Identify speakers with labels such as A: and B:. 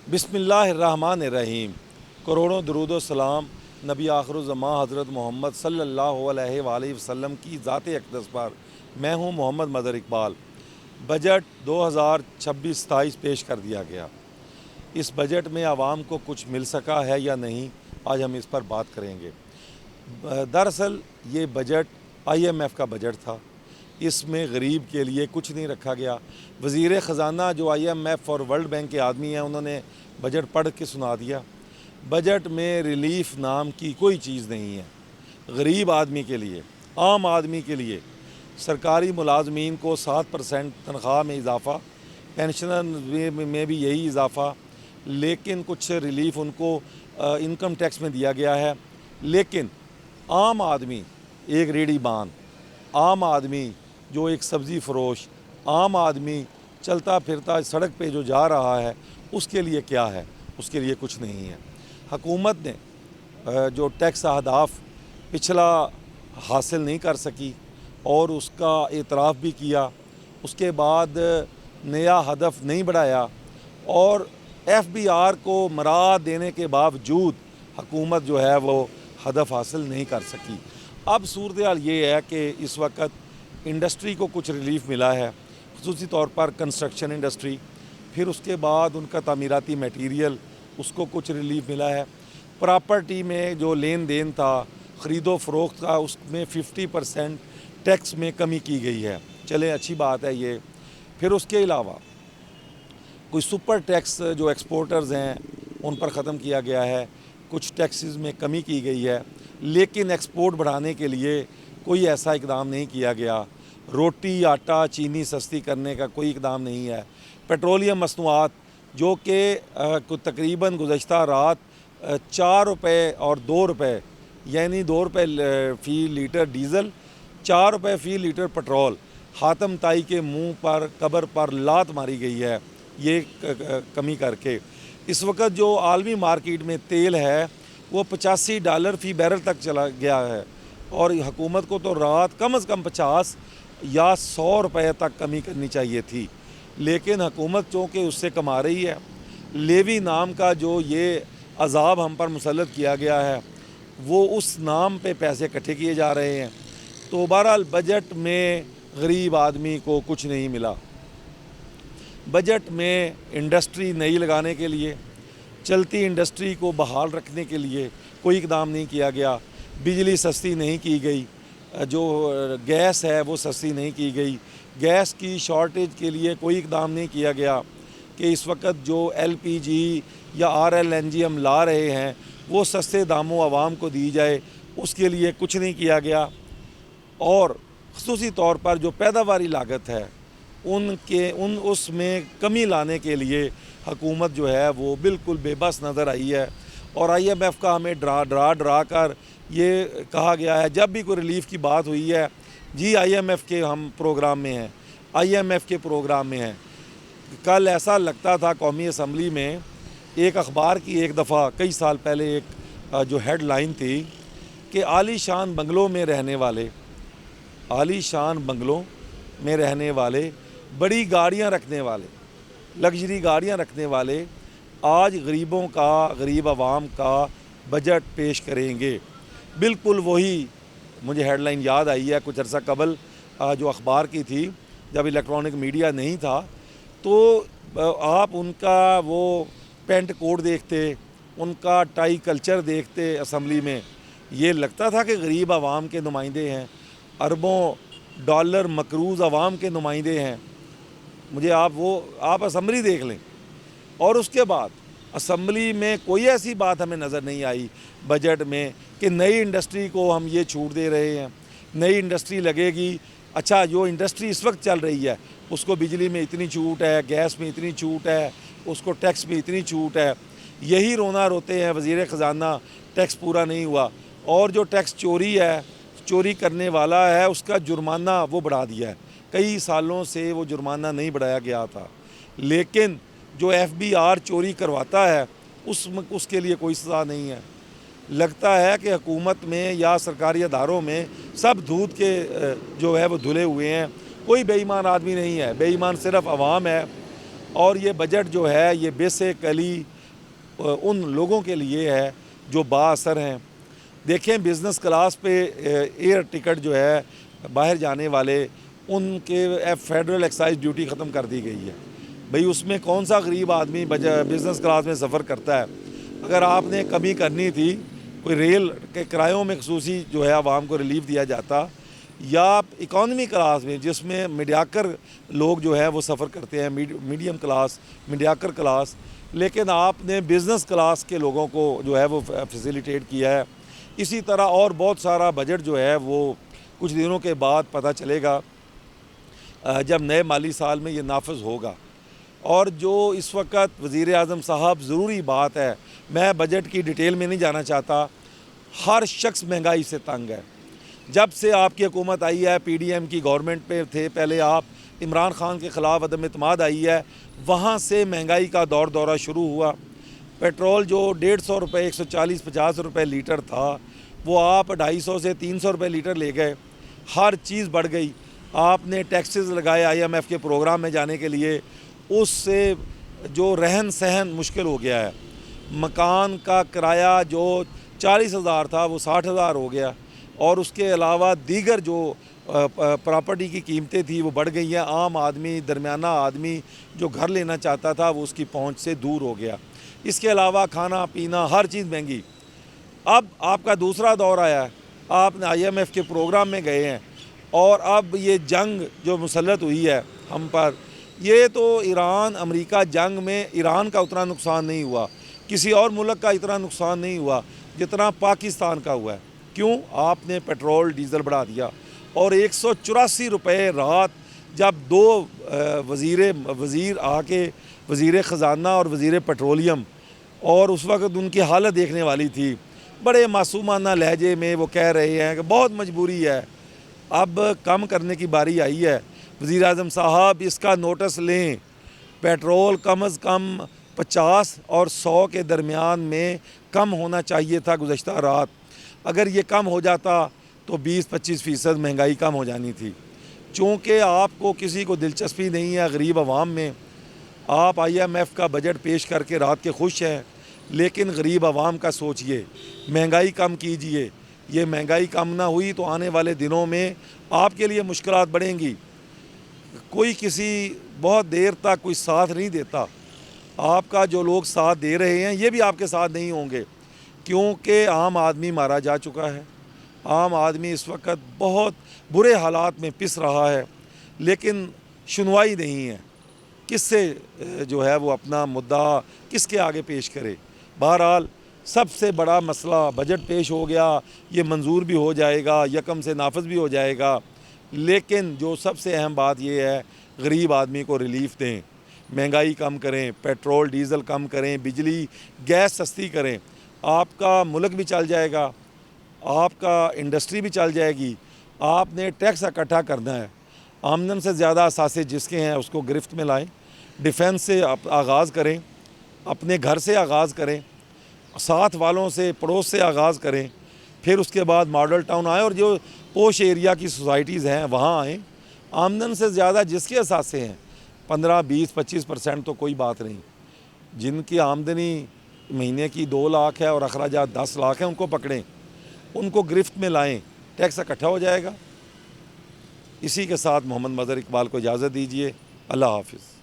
A: बिस्मिल्लाहिर्रहमानिर्रहीम। करोड़ों दरूद व सलाम नबी आखिर ज़मां हज़रत मोहम्मद सल्लल्लाहु अलैहि वसल्लम की ज़ात अक़दस पर। मैं हूँ मोहम्मद मदर इकबाल। बजट 2026-27 पेश कर दिया गया। इस बजट में आवाम को कुछ मिल सका है या नहीं, आज हम इस पर बात करेंगे। दरअसल ये बजट IMF का बजट था। इसमें गरीब के लिए कुछ नहीं रखा गया। वज़ीर ख़जाना जो IMF और वर्ल्ड बैंक के आदमी हैं, उन्होंने बजट पढ़ के सुना दिया। बजट में रिलीफ़ नाम की कोई चीज़ नहीं है। गरीब आदमी के लिए, आम आदमी के लिए, सरकारी मुलाजमीन को 7% तनख्वाह में इजाफ़ा, पेंशनर में भी यही इजाफ़ा, लेकिन कुछ रिलीफ़ उनको इनकम टैक्स में दिया गया है। लेकिन आम आदमी, एक रेडी बान, आम आदमी जो एक सब्ज़ी फ़रोश, आम आदमी चलता फिरता सड़क पे जो जा रहा है, उसके लिए क्या है? उसके लिए कुछ नहीं है। हुकूमत ने जो टैक्स अहदाफ पिछला हासिल नहीं कर सकी और उसका एतराफ़ भी किया, उसके बाद नया हदफ नहीं बढ़ाया और FBR को मरा देने के बावजूद हुकूमत जो है वो हदफ हासिल नहीं कर सकी। अब सूरत हाल ये है कि इस वक्त इंडस्ट्री को कुछ रिलीफ़ मिला है, ख़ुसूसी तौर पर कंस्ट्रक्शन इंडस्ट्री, फिर उसके बाद उनका तामीराती मटीरियल, उसको कुछ रिलीफ़ मिला है। प्रॉपर्टी में जो लेन देन था, ख़रीदो फ़रोख्त का, उसमें 50% टैक्स में कमी की गई है। चले, अच्छी बात है ये। फिर उसके अलावा कोई सुपर टैक्स जो एक्सपोर्टर्स हैं उन पर ख़त्म किया गया है, कुछ टैक्सेस में कमी की गई है, लेकिन एक्सपोर्ट बढ़ाने के लिए कोई ऐसा इकदाम नहीं किया गया। रोटी, आटा, चीनी सस्ती करने का कोई इकदाम नहीं है। पेट्रोलियम मसनूआत जो कि तकरीबन गुज़श्ता रात 4 रुपये और 2 रुपये, यानी 2 रुपये फ़ी लीटर डीज़ल, 4 रुपये फ़ी लीटर पेट्रोल, हातम ताई के मुंह पर, कब्र पर लात मारी गई है ये कमी करके। इस वक्त जो आलमी मार्केट में तेल है वो $85 फ़ी बैरल तक चला गया है और हुकूमत को तो रात कम से कम 50 या 100 रुपये तक कमी करनी चाहिए थी, लेकिन हुकूमत चूँकि उससे कमा रही है। लेवी नाम का जो ये अज़ाब हम पर मुसल्लत किया गया है, वो उस नाम पे पैसे इकट्ठे किए जा रहे हैं। तो बहरहाल बजट में गरीब आदमी को कुछ नहीं मिला। बजट में इंडस्ट्री नई लगाने के लिए, चलती इंडस्ट्री को बहाल रखने के लिए कोई इकदाम नहीं किया गया। बिजली सस्ती नहीं की गई, जो गैस है वो सस्ती नहीं की गई। गैस की शॉर्टेज के लिए कोई इकदाम नहीं किया गया कि इस वक्त जो LPG या RLNG हम ला रहे हैं वो सस्ते दामों आवाम को दी जाए, उसके लिए कुछ नहीं किया गया। और ख़ुसूसी तौर पर जो पैदावारी लागत है उसमें कमी लाने के लिए हुकूमत जो है वो बिल्कुल बेबस नज़र आई है। और IMF का हमें डरा कर ये कहा गया है, जब भी कोई रिलीफ़ की बात हुई है, जी IMF के हम प्रोग्राम में हैं, IMF के प्रोग्राम में हैं। कल ऐसा लगता था कौमी असम्बली में एक अखबार की एक दफ़ा कई साल पहले एक जो हेडलाइन थी कि आलीशान बंगलों में रहने वाले, आलीशान बंगलों में रहने वाले, बड़ी गाड़ियां रखने वाले, लग्जरी गाड़ियां रखने वाले आज गरीबों का, गरीब आवाम का बजट पेश करेंगे। बिल्कुल वही मुझे हेडलाइन याद आई है कुछ अर्सा कबल जो अखबार की थी, जब इलेक्ट्रॉनिक मीडिया नहीं था, तो आप उनका वो पेंट कोड देखते, उनका टाई कल्चर देखते असम्बली में, ये लगता था कि गरीब आवाम के नुमाइंदे हैं, अरबों डॉलर मकरूज़ आवाम के नुमाइंदे हैं। मुझे आप असम्बली देख लें। और उसके बाद असम्बली में कोई ऐसी बात हमें नज़र नहीं आई बजट में कि नई इंडस्ट्री को हम ये छूट दे रहे हैं, नई इंडस्ट्री लगेगी। अच्छा, जो इंडस्ट्री इस वक्त चल रही है उसको बिजली में इतनी छूट है, गैस में इतनी छूट है, उसको टैक्स में इतनी छूट है। यही रोना रोते हैं वज़ीर ख़जाना, टैक्स पूरा नहीं हुआ। और जो टैक्स चोरी है, चोरी करने वाला है, उसका जुर्माना वो बढ़ा दिया है। कई सालों से वो जुर्माना नहीं बढ़ाया गया था, लेकिन जो FBR चोरी करवाता है उसके लिए कोई सज़ा नहीं है। लगता है कि हुकूमत में या सरकारी अदारों में सब दूध के जो है वो धुले हुए हैं, कोई बेईमान आदमी नहीं है, बेईमान सिर्फ अवाम है। और ये बजट जो है ये बेसिकली ان لوگوں کے لیے ہے جو با اثر ہیں۔ دیکھیں بزنس کلاس پہ ایئر ٹکٹ جو ہے باہر جانے والے، ان کے فیڈرل ایکسائز ڈیوٹی ختم کر دی گئی ہے۔ بھئی اس میں کون سا غریب آدمی بزنس کلاس میں سفر کرتا ہے؟ اگر آپ نے کمی کرنی تھی، کوئی ریل کے کرایوں میں خصوصی جو ہے عوام کو ریلیف دیا جاتا، یا اکانومی کلاس میں جس میں میڈیاکر لوگ جو ہے وہ سفر کرتے ہیں، میڈیم کلاس، میڈیاکر کلاس، لیکن آپ نے بزنس کلاس کے لوگوں کو جو ہے وہ فیسیلیٹیٹ کیا ہے۔ اسی طرح اور بہت سارا بجٹ جو ہے وہ کچھ دنوں کے بعد پتہ چلے گا جب نئے مالی سال میں یہ نافذ ہوگا۔ اور جو اس وقت وزیر اعظم صاحب ضروری بات ہے، میں بجٹ کی ڈیٹیل میں نہیں جانا چاہتا، ہر شخص مہنگائی سے تنگ ہے۔ جب سے آپ کی حکومت آئی ہے، پی ڈی ایم کی گورنمنٹ پہ تھے پہلے آپ، عمران خان کے خلاف عدم اعتماد آئی ہے، وہاں سے مہنگائی کا دورہ شروع ہوا۔ پیٹرول جو 150 روپے 140-50 روپے لیٹر تھا، وہ آپ 250 سے 300 روپے لیٹر لے گئے۔ ہر چیز بڑھ گئی۔ آپ نے ٹیکسز لگائے آئی ایم ایف کے پروگرام میں جانے کے لیے، اس سے جو رہن سہن مشکل ہو گیا ہے۔ مکان کا کرایہ جو 40,000 تھا وہ 60,000 ہو گیا، اور اس کے علاوہ دیگر جو پراپرٹی کی قیمتیں تھی وہ بڑھ گئی ہیں۔ عام آدمی، درمیانہ آدمی جو گھر لینا چاہتا تھا وہ اس کی پہنچ سے دور ہو گیا۔ اس کے علاوہ کھانا پینا ہر چیز مہنگی۔ اب آپ کا دوسرا دور آیا ہے، آپ نے آئی ایم ایف کے پروگرام میں گئے ہیں، اور اب یہ جنگ جو مسلط ہوئی ہے ہم پر، یہ تو ایران امریکہ جنگ میں ایران کا اتنا نقصان نہیں ہوا، کسی اور ملک کا اتنا نقصان نہیں ہوا جتنا پاکستان کا ہوا ہے۔ کیوں؟ آپ نے پیٹرول ڈیزل بڑھا دیا، اور 184 روپے رات جب دو وزیر آ کے، وزیر خزانہ اور وزیر پیٹرولیم، اور اس وقت ان کی حالت دیکھنے والی تھی، بڑے معصومانہ لہجے میں وہ کہہ رہے ہیں کہ بہت مجبوری ہے۔ اب کم کرنے کی باری آئی ہے۔ وزیر اعظم صاحب اس کا نوٹس لیں، پیٹرول کم از کم 50 اور 100 کے درمیان میں کم ہونا چاہیے تھا گزشتہ رات۔ اگر یہ کم ہو جاتا تو 20-25% مہنگائی کم ہو جانی تھی۔ چونکہ آپ کو کسی کو دلچسپی نہیں ہے غریب عوام میں، آپ آئی ایم ایف کا بجٹ پیش کر کے رات کے خوش ہیں، لیکن غریب عوام کا سوچئے، مہنگائی کم کیجئے۔ یہ مہنگائی کم نہ ہوئی تو آنے والے دنوں میں آپ کے لیے مشکلات بڑھیں گی۔ کوئی کسی بہت دیر تک کوئی ساتھ نہیں دیتا، آپ کا جو لوگ ساتھ دے رہے ہیں یہ بھی آپ کے ساتھ نہیں ہوں گے، کیونکہ عام آدمی مارا جا چکا ہے۔ عام آدمی اس وقت بہت برے حالات میں پس رہا ہے، لیکن سنوائی نہیں ہے۔ کس سے جو ہے وہ اپنا مدعا کس کے آگے پیش کرے؟ بہرحال سب سے بڑا مسئلہ بجٹ پیش ہو گیا، یہ منظور بھی ہو جائے گا، یکم سے نافذ بھی ہو جائے گا، لیکن جو سب سے اہم بات یہ ہے، غریب آدمی کو ریلیف دیں، مہنگائی کم کریں، پیٹرول ڈیزل کم کریں، بجلی گیس سستی کریں، آپ کا ملک بھی چل جائے گا، آپ کا انڈسٹری بھی چل جائے گی۔ آپ نے ٹیکس اکٹھا کرنا ہے، آمدن سے زیادہ اثاثے جس کے ہیں اس کو گرفت میں لائیں، ڈیفنس سے آغاز کریں، اپنے گھر سے آغاز کریں، ساتھ والوں سے، پڑوس سے آغاز کریں، پھر اس کے بعد ماڈل ٹاؤن آئیں، اور جو پوش ایریا کی سوسائٹیز ہیں وہاں آئیں۔ آمدن سے زیادہ جس کے اثاثے ہیں 15-20-25% تو کوئی بات نہیں، جن کی آمدنی مہینے کی 2 لاکھ ہے اور اخراجات 10 لاکھ ہیں ان کو پکڑیں، ان کو گرفت میں لائیں، ٹیکس اکٹھا ہو جائے گا۔ اسی کے ساتھ محمد مظہر اقبال کو اجازت دیجیے۔ اللہ حافظ۔